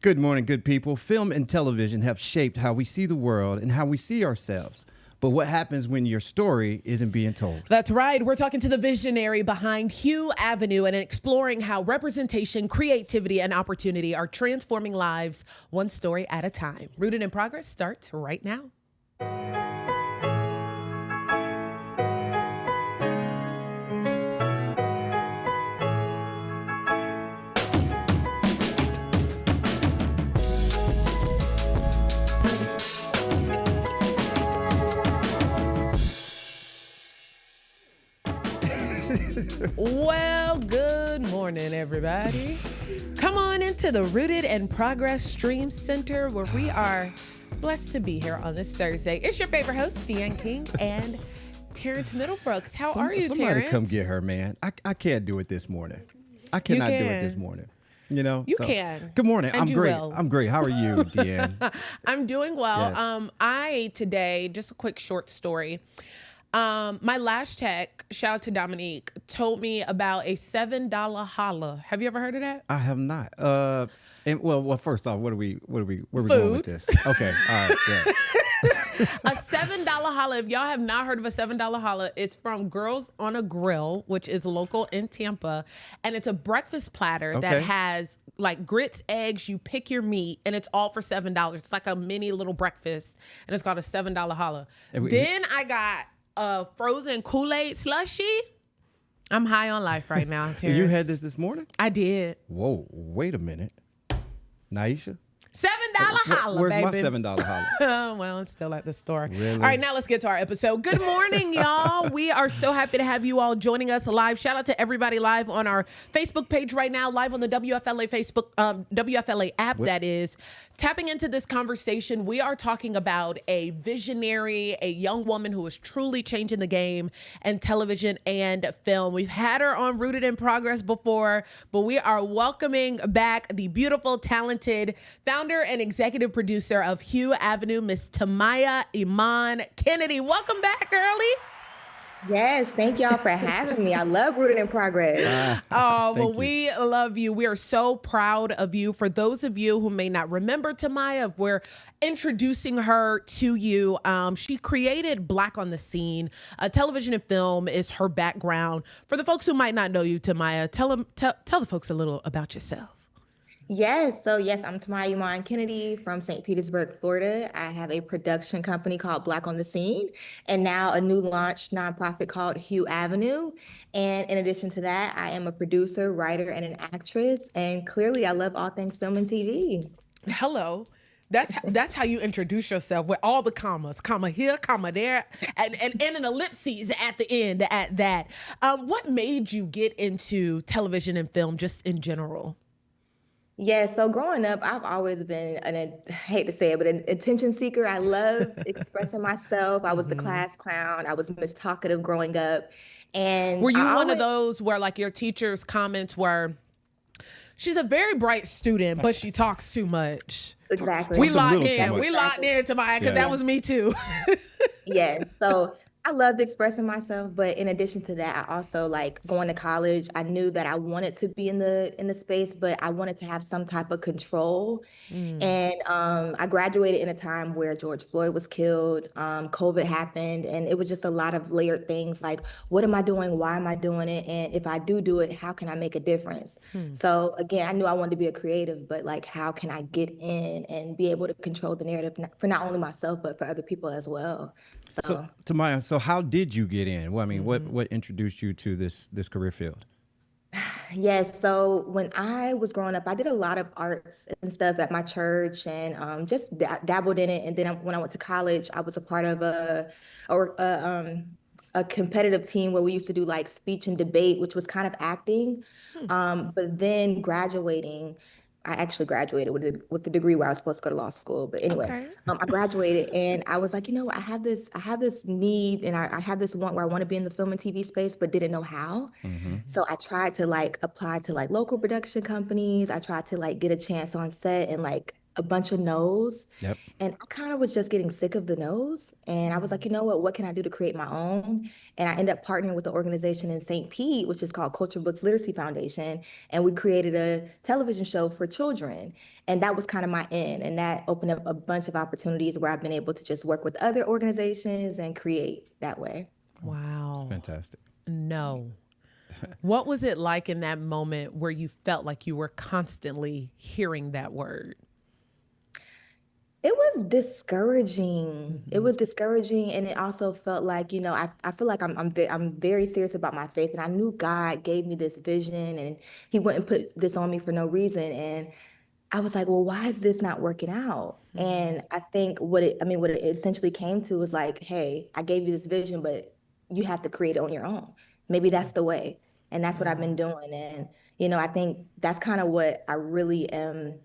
Good morning, good people. Film and television have shaped how we see the world and how we see ourselves. But what happens when your story isn't being told? That's right. We're talking to the visionary behind Hue Avenue and exploring how representation, creativity, and opportunity are transforming lives one story at a time. Rooted in Progress starts right now. Well, good morning, everybody. Come on into the Rooted in Progress Stream Center, where we are blessed to be here on this Thursday. It's your favorite host, Deanne King and Terrence Middlebrooks. How are you, Somebody Terrence? come get her, man. I can't do it this morning. I cannot do it this morning. You know? You can. Good morning. And I'm you great. will. I'm great. How are you, Deanne? I'm doing well. Yes. I today, just a quick short story. My last check, shout out to Dominique, told me about a $7 holla. Have you ever heard of that? I have not. And well, first off, where are we going with this? Okay. All right. Yeah. A $7 holla. If y'all have not heard of a $7 holla, it's from Girls on a Grill, which is local in Tampa. And it's a breakfast platter that has like grits, eggs, you pick your meat, and it's all for $7. It's like a mini little breakfast, and it's called a $7 holla. Then I got a frozen Kool-Aid slushie. I'm high on life right now, Terrence. You had this morning? I did. Whoa, wait a minute. Naisha? $7 holla, Where's baby. my $7 holla? Oh, well, it's still at the store. Really? All right, now let's get to our episode. Good morning, y'all. We are so happy to have you all joining us live. Shout out to everybody live on our Facebook page right now, live on the WFLA Facebook, WFLA app, that is. Tapping into this conversation, we are talking about a visionary, a young woman who is truly changing the game in television and film. We've had her on Rooted in Progress before, but we are welcoming back the beautiful, talented founder and executive producer of Hue Avenue, Miss Tamia Iman Kennedy. Welcome back, girlie. Yes, thank y'all for having me. I love Rooted in Progress. Well, we love you. We are so proud of you. For those of you who may not remember Tamia, we're introducing her to you. She created Black on the Scene. Television and film is her background. For the folks who might not know you, Tamia, tell the folks a little about yourself. Yes, I'm Tamia Iman Kennedy from St Petersburg, Florida. I have a production company called Black on the Scene, and now a new launched nonprofit called Hue Avenue. And in addition to that, I am a producer, writer, and an actress. And clearly, I love all things film and TV. Hello. That's how you introduce yourself, with all the commas, comma here, comma there, and an ellipses at the end at that. What made you get into television and film just in general? Yeah, so growing up, I've always been, I hate to say it, but an attention seeker. I love expressing myself. I was the class clown. I was Miss Talkative growing up. And were you one of those where like your teacher's comments were, she's a very bright student, but she talks too much? Exactly. We locked in, Tamia, because that was me too. Yeah, so I loved expressing myself, but in addition to that, I also like going to college. I knew that I wanted to be in the space, but I wanted to have some type of control. And I graduated in a time where George Floyd was killed, COVID happened, and it was just a lot of layered things like, what am I doing? Why am I doing it? And if I do it, how can I make a difference? So again, I knew I wanted to be a creative, but like, how can I get in and be able to control the narrative for not only myself, but for other people as well? So Tamia, so how did you get in? Well, I mean, what introduced you to this career field? Yes, so when I was growing up, I did a lot of arts and stuff at my church, and just dabbled in it. And then when I went to college, I was a part of a competitive team where we used to do like speech and debate, which was kind of acting. But then graduating, I actually graduated with the degree where I was supposed to go to law school. But anyway, I graduated and I was like, I have this need and I have this want where I want to be in the film and TV space, but didn't know how. So I tried to like apply to like local production companies. I tried to like get a chance on set and like a bunch of no's. Yep. And I kind of was just getting sick of the no's. And I was like, you know what can I do to create my own? And I ended up partnering with the organization in St. Pete, which is called Culture Books Literacy Foundation. And we created a television show for children. And that was kind of my end. And that opened up a bunch of opportunities where I've been able to just work with other organizations and create that way. Wow. It's fantastic. No. What was it like in that moment where you felt like you were constantly hearing that word? It was discouraging. It was discouraging, and it also felt like, I feel like I'm very serious about my faith, and I knew God gave me this vision, and He wouldn't put this on me for no reason. And I was like, well, why is this not working out? And I think what it essentially came to was like, hey, I gave you this vision, but you have to create it on your own. Maybe that's the way. And that's what I've been doing. And, I think that's kind of what I really am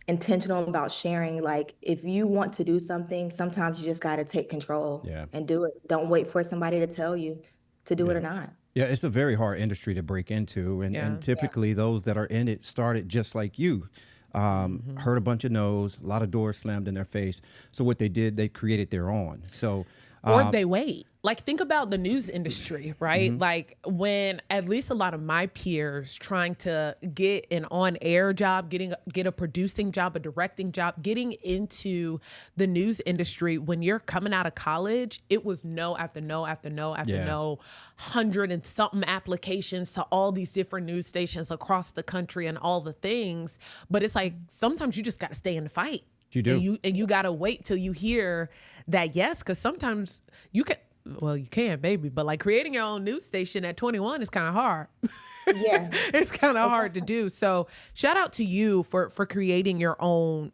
intentional about sharing. Like, if you want to do something, sometimes you just got to take control Yeah. and do it. Don't wait for somebody to tell you to do it Yeah. or not. Yeah, it's a very hard industry to break into. And, Yeah. and typically those that are in it started just like you. Heard a bunch of no's, a lot of doors slammed in their face. So what they did, they created their own. So Or they wait. Like, think about the news industry, right? Mm-hmm. Like, when at least a lot of my peers trying to get an on-air job, get a producing job, a directing job, getting into the news industry, when you're coming out of college, it was no after no after no after Yeah. no, 100 and something applications to all these different news stations across the country and all the things. But it's like, sometimes you just got to stay in the fight. You do. And you got to wait till you hear that yes, because sometimes you can, baby, but like creating your own news station at 21 is kind of hard. Yeah. It's kind of hard to do. So shout out to you for creating your own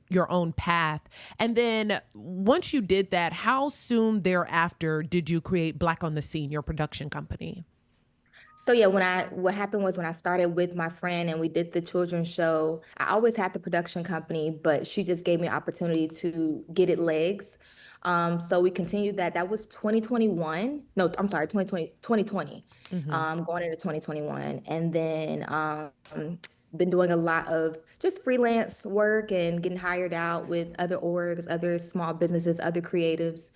path. And then once you did that, how soon thereafter did you create Black on the Scene, your production company? So yeah, what happened was when I started with my friend and we did the children's show, I always had the production company, but she just gave me an opportunity to get it legs. So we continued that. That was 2021. No, I'm sorry, 2020, going into 2021. And then been doing a lot of just freelance work and getting hired out with other orgs, other small businesses, other creatives.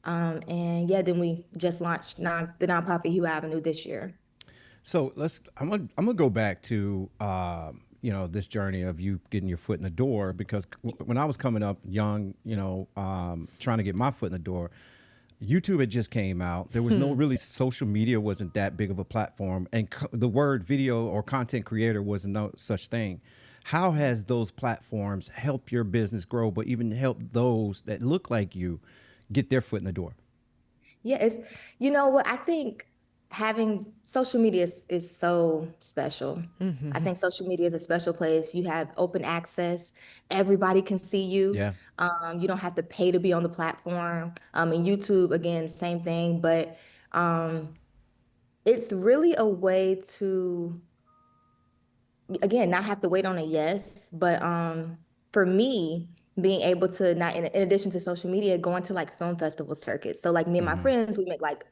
And yeah, then we just launched the nonprofit Hue Avenue this year. So I'm gonna go back to this journey of you getting your foot in the door, because when I was coming up young, trying to get my foot in the door, YouTube had just came out. There was no really social media wasn't that big of a platform, and the word video or content creator was no such thing. How has those platforms helped your business grow, but even help those that look like you get their foot in the door? Yeah, you know what, I think having social media is so special. I think social media is a special place. You have open access. Everybody can see you. Yeah. You don't have to pay to be on the platform. And YouTube, again, same thing. But it's really a way to, again, not have to wait on a yes. But for me, being able to not, in addition to social media, going to like film festival circuits. So like me and my friends, we make like,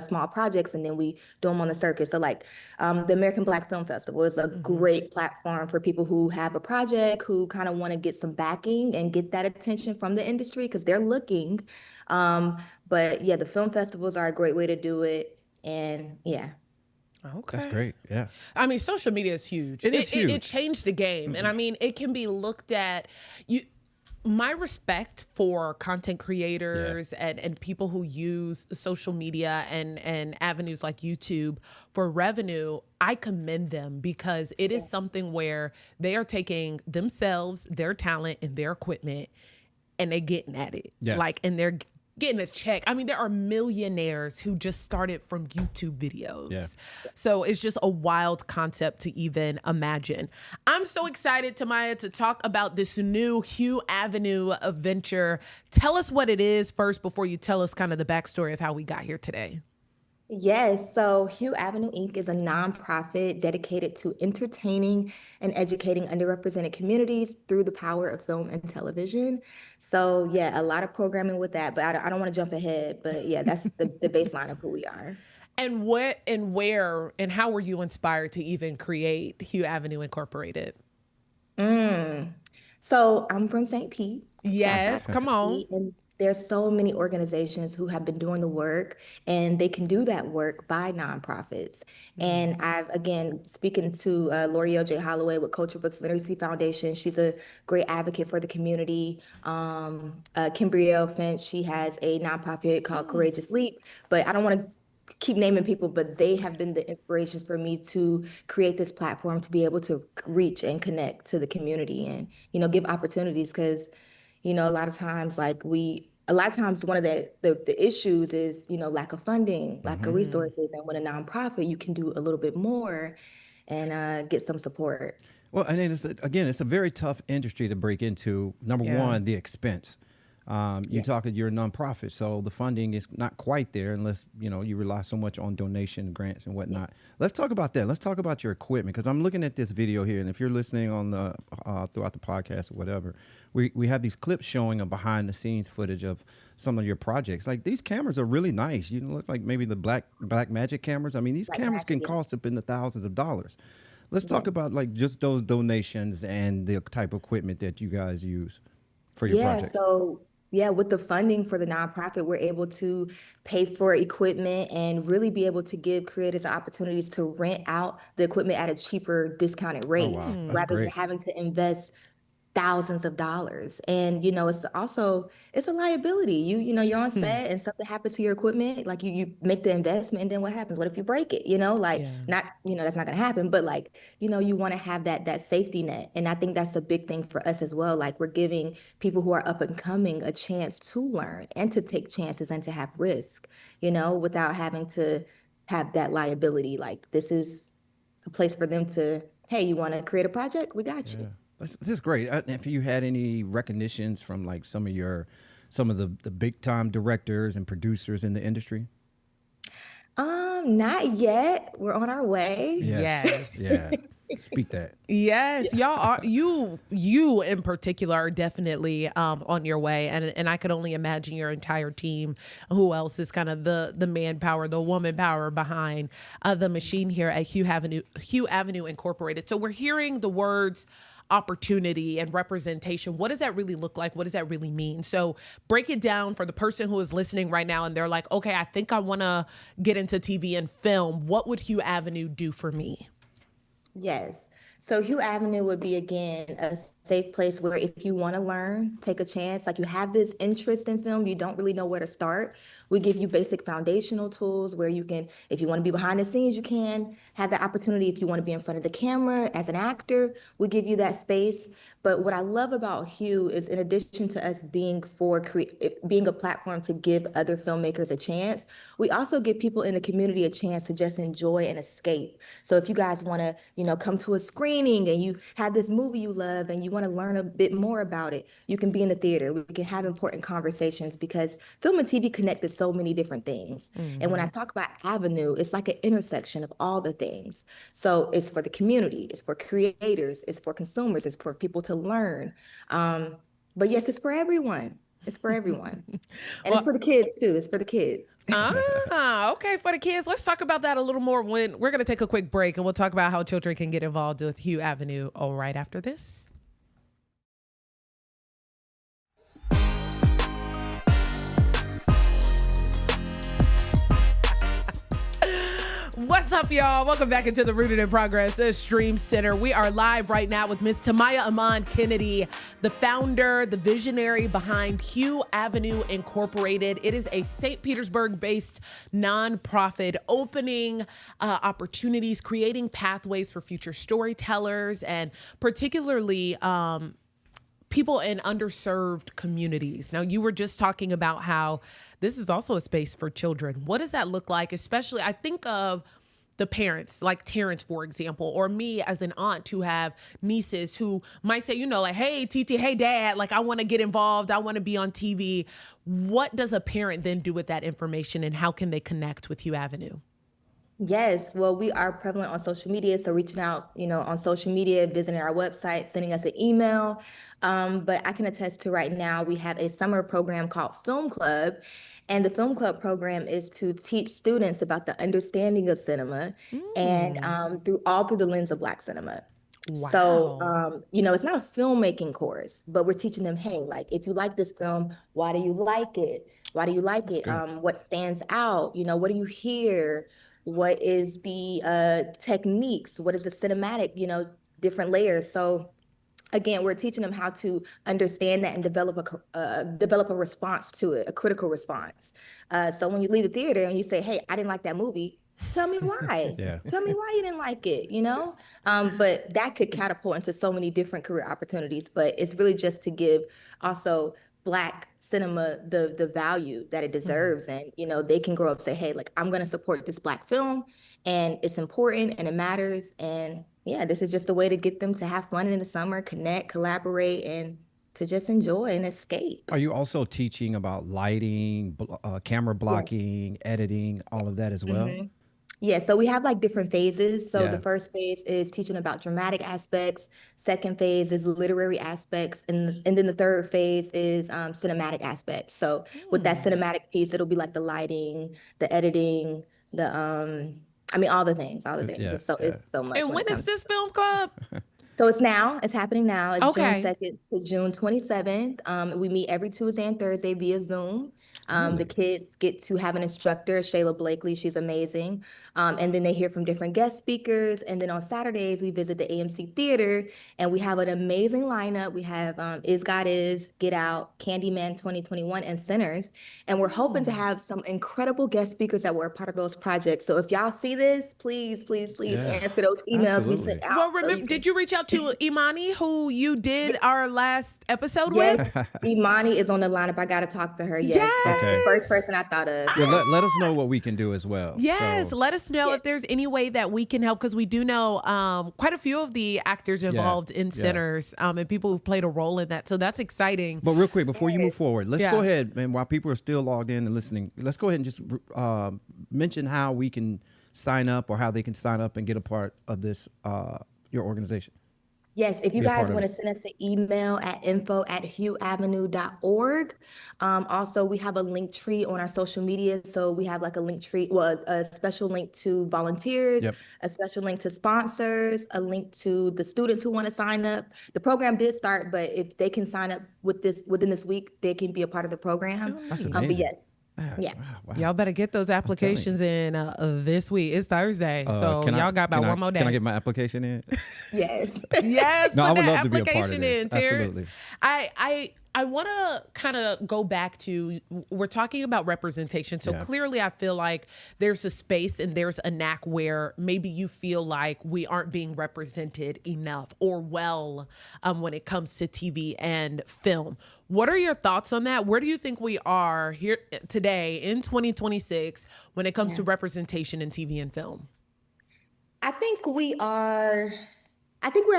small projects and then we do them on the circuit. So like the American Black Film Festival is a great platform for people who have a project, who kind of want to get some backing and get that attention from the industry because they're looking. But yeah, the film festivals are a great way to do it. And yeah. Okay. That's great. Yeah. I mean, social media is huge. It is huge. It changed the game. And I mean, it can be looked at, my respect for content creators and people who use social media and avenues like YouTube for revenue, I commend them, because it is something where they are taking themselves, their talent, and their equipment, and they're getting at it. Yeah. And they're getting a check. I mean, there are millionaires who just started from YouTube videos. Yeah. So it's just a wild concept to even imagine. I'm so excited, Tamia, to talk about this new Hue Avenue venture. Tell us what it is first before you tell us kind of the backstory of how we got here today. Yes, so Hue Avenue Inc. is a nonprofit dedicated to entertaining and educating underrepresented communities through the power of film and television. So yeah, a lot of programming with that, but I don't want to jump ahead, but yeah, that's the baseline of who we are. And what and where and how were you inspired to even create Hue Avenue Incorporated? So I'm from St. Pete, Yes, Southside come St. on. Pete, and there's so many organizations who have been doing the work, and they can do that work by nonprofits. And I've, again, speaking to L'Oreal J. Holloway with Culture Books Literacy Foundation, she's a great advocate for the community. Kimbrielle Finch, she has a nonprofit called Courageous Leap, but I don't want to keep naming people, but they have been the inspirations for me to create this platform to be able to reach and connect to the community and, give opportunities because, a lot of times one of the issues is, lack of funding, lack of resources. And when a nonprofit, you can do a little bit more and get some support. Well, and it's a very tough industry to break into. Number Yeah. one, the expense. You're a nonprofit, so the funding is not quite there unless you rely so much on donation grants and whatnot. Let's talk about that. Let's talk about your equipment because I'm looking at this video here, and if you're listening on the throughout the podcast or whatever, we have these clips showing a behind the scenes footage of some of your projects. Like these cameras are really nice. You look like maybe the Black Magic cameras. I mean, these cameras can cost up in the thousands of dollars. Let's talk about like just those donations and the type of equipment that you guys use for your projects. So with the funding for the nonprofit, we're able to pay for equipment and really be able to give creators opportunities to rent out the equipment at a cheaper discounted rate wow. That's rather than great. having to invest thousands of dollars. And it's a liability. You're on set and something happens to your equipment, like you make the investment and then what happens? What if you break it? Not, that's not gonna happen, but you want to have that safety net. And I think that's a big thing for us as well. Like we're giving people who are up and coming a chance to learn and to take chances and to have risk, without having to have that liability. Like this is a place for them to, hey, you want to create a project? We got you. Yeah. This is great. Have you had any recognitions from like some of the big time directors and producers in the industry? Not yet. We're on our way. Yes. Yeah. Speak that. Yes, y'all are you in particular are definitely on your way, and I could only imagine your entire team. Who else is kind of the manpower, the woman power behind the machine here at Hue Avenue Incorporated. So we're hearing the words opportunity and representation. What does that really look like? What does that really mean? So break it down for the person who is listening right now and they're like, okay, I think I want to get into TV and film. What would Hue Avenue do for me? Yes. So Hue Avenue would be, again, a safe place where if you want to learn, take a chance, like you have this interest in film, you don't really know where to start. We give you basic foundational tools where you can, if you want to be behind the scenes, you can have the opportunity. If you want to be in front of the camera as an actor, we give you that space. But what I love about Hue is in addition to us being being a platform to give other filmmakers a chance, we also give people in the community a chance to just enjoy and escape. So if you guys want to, come to a screening and you have this movie you love and you want to learn a bit more about it, you can be in the theater. We can have important conversations because film and TV connect to so many different things. And when I talk about Avenue, it's like an intersection of all the things. So it's for the community, it's for creators, it's for consumers, it's for people to learn. But yes, it's for everyone. It's for everyone. And it's for the kids too. It's for the kids. Okay, for the kids. Let's talk about that a little more when we're going to take a quick break and we'll talk about how children can get involved with Hue Avenue right after this. What's up, y'all? Welcome back into the Rooted in Progress Stream Center. We are live right now with Miss Tamia Iman Kennedy, the founder, the visionary behind Hue Avenue Incorporated. It is a St. Petersburg-based nonprofit opening opportunities, creating pathways for future storytellers, and particularly people in underserved communities. Now, you were just talking about how this is also a space for children. What does that look like? Especially, I think of the parents, like Terrence, for example, or me as an aunt who have nieces who might say, like, hey, Titi, hey, Dad, like, I want to get involved. I want to be on TV. What does a parent then do with that information, and how can they connect with Hue Avenue? Yes, well, we are prevalent on social media, so reaching out, on social media, visiting our website, sending us an email. But I can attest to right now, we have a summer program called Film Club, and the Film Club program is to teach students about the understanding of cinema and through the lens of Black cinema. So, Wow. it's not a filmmaking course, but we're teaching them, hey, like, if you like this film, why do you like it? Why do you like That's it? good. What stands out? What do you hear? What is the techniques? What is the cinematic, different layers? So, again, we're teaching them how to understand that and develop a response to it, a critical response. So when you leave the theater and you say, "Hey, I didn't like that movie," tell me why. Yeah. Tell me why you didn't like it. But that could catapult into so many different career opportunities. But it's really just to give also Black cinema the value that it Mhm. deserves, and they can grow up and say, "Hey, like I'm going to support this Black film." And it's important and it matters. And yeah, this is just a way to get them to have fun in the summer, connect, collaborate, and to just enjoy and escape. Are you also teaching about lighting, camera Yeah. blocking, editing, all of that as well? hmm Yeah, so we have like different phases. So the Yeah. first phase is teaching about dramatic aspects. Second phase is literary aspects, and then the third phase is cinematic aspects. So with that Hmm. cinematic piece, it'll be like the lighting, the editing, all the things, all the things. Yeah. Yeah. It's so much And when when it is comes. this film club? So it's happening now. It's June Okay. 2nd to June 27th. We meet every Tuesday and Thursday via Zoom. The Really? kids get to have an instructor, Shayla Blakely. She's amazing. And then they hear from different guest speakers. And then on Saturdays, we visit the AMC Theater and we have an amazing lineup. We have Is God Is, Get Out, Candyman 2021, and Sinners. And we're hoping to Oh. have some incredible guest speakers that were a part of those projects. So if y'all see this, please, please, please Yeah. answer those emails we sent Absolutely. Well, out so you remember, can. did you reach out to Imani, who you did our last episode Yes, with? Imani is on the lineup. I gotta talk to her. Yes, that's the Okay. first Yes. person I thought of. Yeah. Yes, Let us know what we can do as well. Yes, So, let us know yes, if there's any way that we can help because we do know quite a few of the actors yeah. involved in Yeah. Sinners and people who've played a role in that. So that's exciting. But real quick, before you move yes. forward, let's Yeah. go ahead, and while people are still logged in and listening, let's go ahead and just mention how we can sign up or how they can sign up and get a part of this, your organization. Yes, if you Be a part guys of want it. to send us an email at info@hueavenue.org. Also, we have a link tree on our social media. So we have like a link tree, well, a special link to volunteers, Yep. a special link to sponsors, a link to the students who want to sign up. The program did start, but if they can sign up within this week, they can be a part of the program. Oh, That's neat. But amazing. yes, Yeah. yeah. Wow. Wow. Y'all better get those I'm telling you. applications in this week. It's Thursday, so Can I, y'all got about can I, one more day. Can I get my application in? Yes. Yes, No, I put would that love to be a part of application this. in, Terrence. Absolutely. I want to kind of go back to, we're talking about representation. So Yeah. clearly I feel like there's a space and there's a knack where maybe you feel like we aren't being represented enough or well when it comes to TV and film. What are your thoughts on that? Where do you think we are here today in 2026 when it comes to Yeah. representation in TV and film? I think we're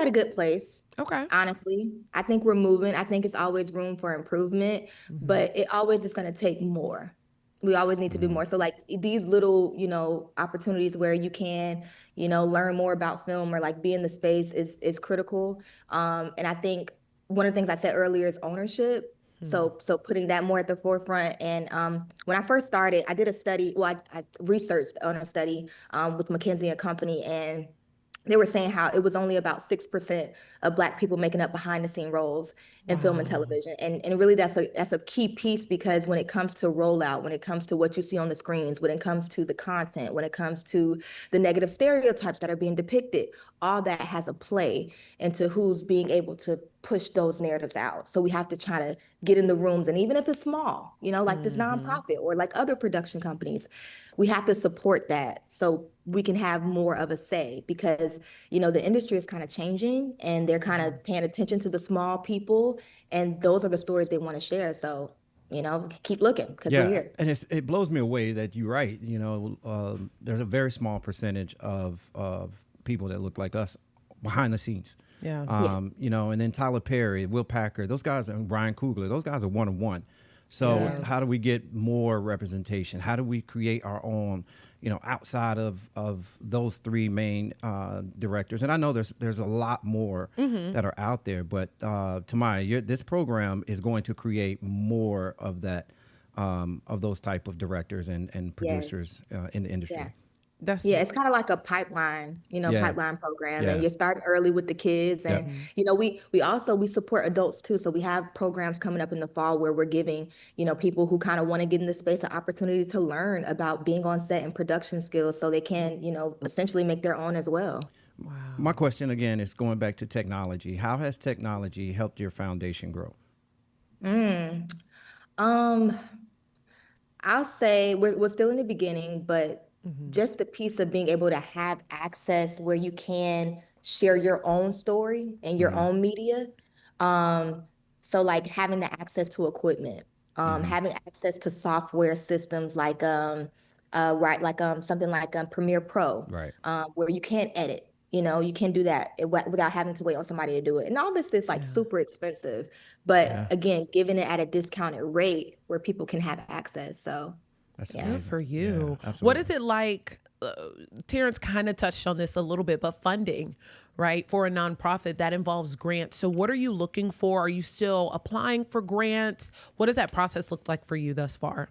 at a good place. Okay. Honestly, I think we're moving. I think it's always room for improvement, Mhm. but it always is going to take more. We always need to do Mm. more. So like these little, opportunities where you can, learn more about film or like be in the space is critical. And I think one of the things I said earlier is ownership. Hmm. So putting that more at the forefront. And when I first started, I did a study. Well, I researched on a study with McKinsey and Company, and they were saying how it was only about 6% of Black people making up behind the scene roles in film and Wow. television. And really that's a key piece because when it comes to rollout, when it comes to what you see on the screens, when it comes to the content, when it comes to the negative stereotypes that are being depicted, all that has a play into who's being able to push those narratives out. So we have to try to get in the rooms, and even if it's small, like this Hmm. nonprofit or like other production companies, we have to support that so we can have more of a say because the industry is kind of changing and they're kind of paying attention to the small people, and those are the stories they want to share. So keep looking because we're Yeah, here. and it blows me away that you're right. There's a very small percentage of people that look like us behind the scenes. Yeah. Yeah. And then Tyler Perry, Will Packer, those guys, and Ryan Coogler, those guys are one of one. So Yeah. how do we get more representation? How do we create our own, outside of those three main directors? And I know there's a lot more that are out there, but Tamia, this program is going to create more of that, of those type of directors and Yes. producers in the Yeah. industry. That's Yeah, it's kind of like a pipeline, Yeah. pipeline program, and Yeah. you're starting early with the kids, Yep. and we support adults too. So we have programs coming up in the fall where we're giving people who kind of want to get in the space an opportunity to learn about being on set and production skills, so they can essentially make their own as well. My question again is going back to technology. How has technology helped your foundation grow? Mm. Um, I'll say we're still in the beginning, but just the piece of being able to have access where you can share your own story and your Mm-hmm. own media. Um, so like having the access to equipment, Mm-hmm. having access to software systems like something like Premiere Pro, Right. where you can edit. You can do that without having to wait on somebody to do it. And all this is like yeah. super expensive. But Yeah. again, giving it at a discounted rate where people can have access. So, That's yeah. Good amazing. for you. Yeah, What absolutely. is it like? Terrence kind of touched on this a little bit, but funding, right, for a nonprofit that involves grants. So, what are you looking for? Are you still applying for grants? What does that process look like for you thus far?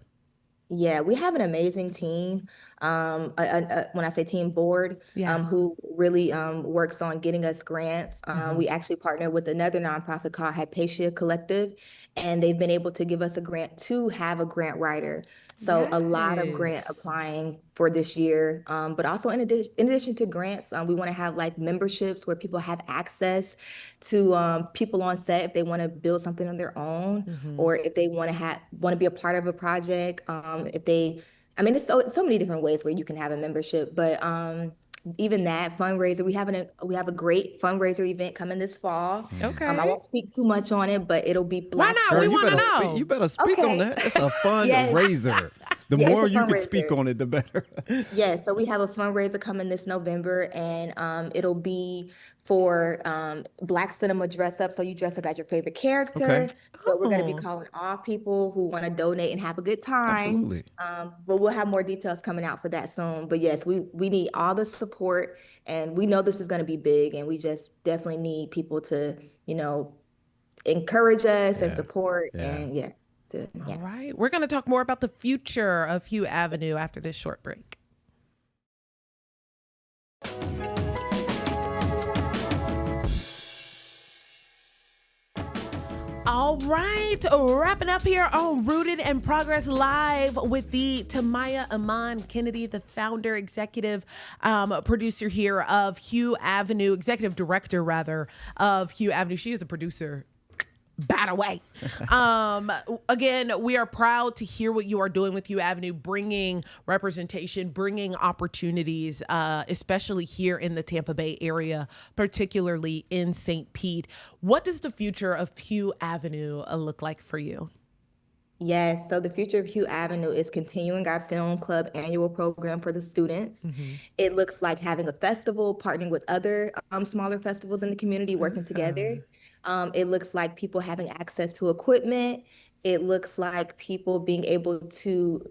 Yeah, we have an amazing team. When I say team board, Yeah. who really works on getting us grants. Uh-huh. We actually partner with another nonprofit called Hypatia Collective, and they've been able to give us a grant to have a grant writer. So a lot of grant Yes. applying for this year. But also in addition to grants, we want to have like memberships where people have access to people on set if they want to build something on their own, Mm-hmm. or if they want to be a part of a project. If they, I mean, it's so many different ways where you can have a membership, but even that fundraiser, we have a great fundraiser event coming this fall. I Okay. won't speak too much on it, but it'll be Why Black not? Girl, We you want to better speak. know. You better speak on Okay. that. It's a Yes. fundraiser. The Yeah, it's a more you could speak fundraiser. on it, the better. Yeah, so we have a fundraiser coming this November, and it'll be for Black cinema dress up. So you dress up as your favorite Okay. character, but we're going to be Oh, calling all people who want to donate and have a good time. Absolutely. But we'll have more details coming out for that soon. But yes, we need all the support, and we know this is going to be big, and we just definitely need people to, you know, encourage us and Yeah. support, Yeah. and yeah, all yeah. right. We're going to talk more about the future of Hue Avenue after this short break. All right, wrapping up here on Rooted in Progress Live with the Tamia Iman Kennedy, the founder, executive producer here of Hue Avenue, executive director rather of Hue Avenue. She is a producer. Bat away. Again, we are proud to hear what you are doing with Hue Avenue, bringing representation, bringing opportunities, especially here in the Tampa Bay area, particularly in St. Pete. What does the future of Hue Avenue look like for you? Yes, so the future of Hue Avenue is continuing our film club annual program for the students. It looks like having a festival, partnering with other smaller festivals in the community, working together. It looks like people having access to equipment. It looks like people being able to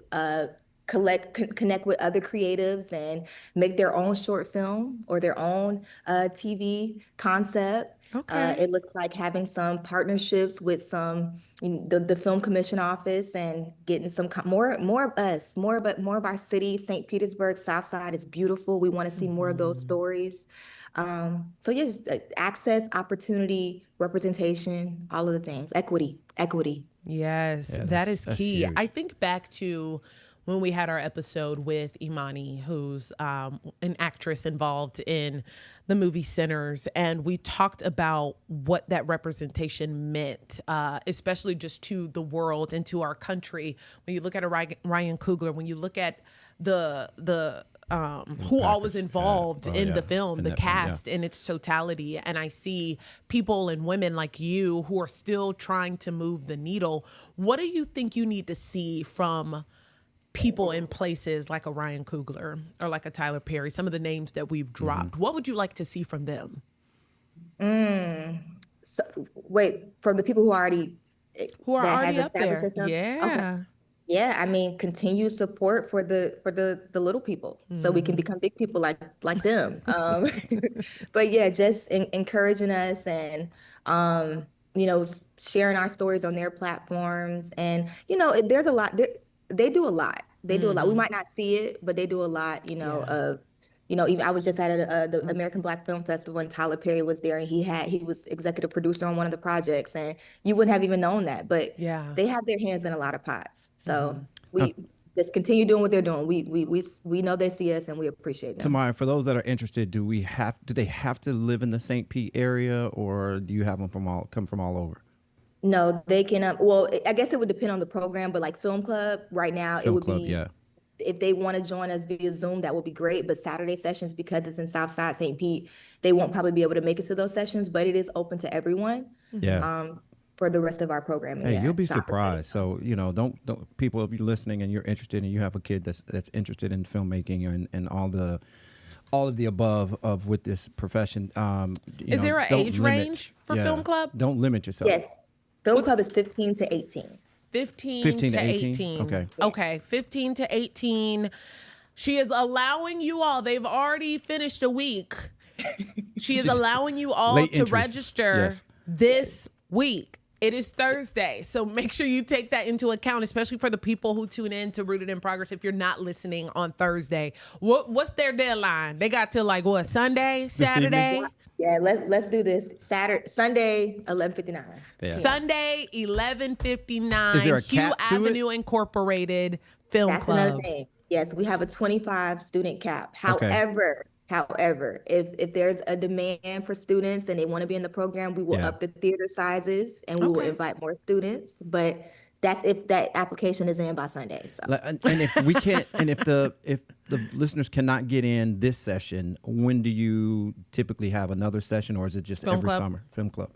connect with other creatives and make their own short film or their own TV concept. Okay. It looks like having some partnerships with some the Film Commission office and getting some more of us, more of our city. St. Petersburg, South Side is beautiful. We want to see more of those stories. So yes, access, opportunity, representation, all of the things, equity. Yes, Yeah, that is that's key. huge. I think back to when we had our episode with Imani, who's an actress involved in the movie Sinners, and we talked about what that representation meant, especially just to the world and to our country. When you look at a Ryan Coogler, when you look at the who all was involved in the film, In the that film, yeah. cast in its totality. And I see people and women like you who are still trying to move the needle. What do you think you need to see from people in places like a Ryan Coogler or like a Tyler Perry, some of the names that we've dropped? What would you like to see from them? So wait, from the people who already Who are that already has up established there? themselves? Okay. Yeah. Yeah, I mean, continued support for the little people, so we can become big people like them. But yeah, just encouraging us and sharing our stories on their platforms, and there's a lot. They do a lot. They do a lot. We might not see it, but they do a lot, of, even I was just at the American Black Film Festival and Tyler Perry was there and he was executive producer on one of the projects and you wouldn't have even known that, but they have their hands in a lot of pots. So we just continue doing what they're doing. We know they see us and we appreciate them. Tamia, for those that are interested, do they have to live in the St. Pete area or do you have them come from all over? No, they can, well, I guess it would depend on the program, but like Film Club right now, it would be, if they want to join us via Zoom, that would be great. But Saturday sessions, because it's in Southside St. Pete, they won't probably be able to make it to those sessions, but it is open to everyone. For the rest of our programming. Hey, you'll be surprised. So, don't people, if you're listening and you're interested and you have a kid that's interested in filmmaking and all of the above of with this profession. Is there an age range for Film Club? Don't limit yourself. Yes. Film Club is 15 to 18. 15 to 18. Okay. 15 to 18. She is allowing you all, they've already finished a week. She is allowing you all to register this week. It is Thursday, so make sure you take that into account, especially for the people who tune in to Rooted in Progress. If you're not listening on Thursday, what's their deadline? They got till like what, Saturday? Yeah, let's do this. Sunday, 11:59. Yeah. Sunday, 11:59. Is there a Hue Avenue Incorporated Film Club. That's another thing. Yes, we have a 25 student cap. However, if there's a demand for students and they want to be in the program, we will up the theater sizes and we will invite more students. But that's if that application is in by Sunday. So. And if we can't, and if the listeners cannot get in this session, when do you typically have another session, or is it just every summer? Film Club.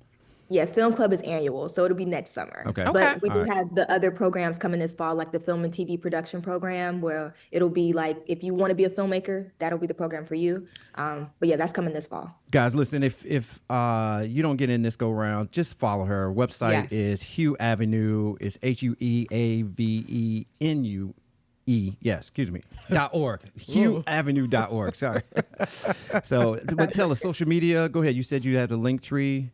Yeah, Film Club is annual, so it'll be next summer. But we do have the other programs coming this fall, like the film and TV production program, where it'll be like, if you want to be a filmmaker, that'll be the program for you. But yeah, that's coming this fall. Guys, listen, if you don't get in this go round, just follow her. Website is Hue Avenue. It's HueAvenue. .org. HueAvenue.org. Sorry. So, but tell us, social media. Go ahead. You said you had a link tree.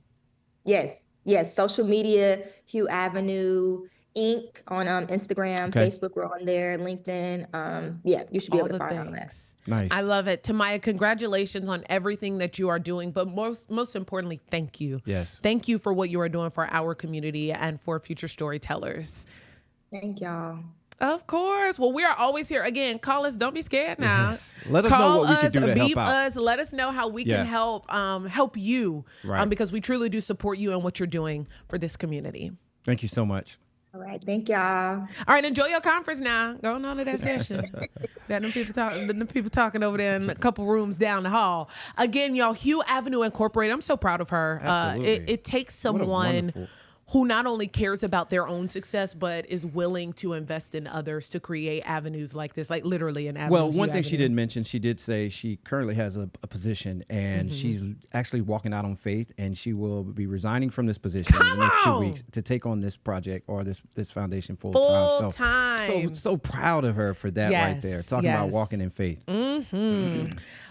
Yes. Social media, Hue Avenue Inc. on Instagram, Facebook, we're on there, LinkedIn. You should be able to find all that. Nice. I love it. Tamia, congratulations on everything that you are doing, but most importantly, thank you. Yes. Thank you for what you are doing for our community and for future storytellers. Thank y'all. Of course. Well, we are always here. Again, call us. Don't be scared now. Yes. Let us know what we can do to help out. Us. Let us know how we can help you, because we truly do support you and what you're doing for this community. Thank you so much. All right. Thank y'all. All right. Enjoy your conference now. Going on to that session. Them people talking over there in a couple rooms down the hall. Again, y'all, Hue Avenue Incorporated. I'm so proud of her. Absolutely. It takes someone who not only cares about their own success, but is willing to invest in others to create avenues like this, like literally an avenue. Well, one thing she did mention, she did say she currently has a position and she's actually walking out on faith, and she will be resigning from this position in the next 2 weeks to take on this project or this foundation full time. So proud of her for that right there. Talking about walking in faith.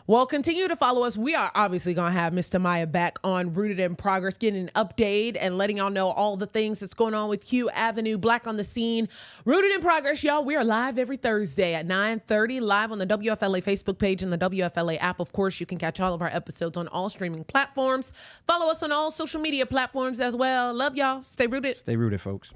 Well, continue to follow us. We are obviously going to have Miss Tamia back on Rooted in Progress, getting an update and letting y'all know all the things that's going on with Hue Avenue, Black on the Scene. Rooted in Progress, y'all. We are live every Thursday at 9:30, live on the WFLA Facebook page and the WFLA app. Of course, you can catch all of our episodes on all streaming platforms. Follow us on all social media platforms as well. Love y'all. Stay rooted. Stay rooted, folks.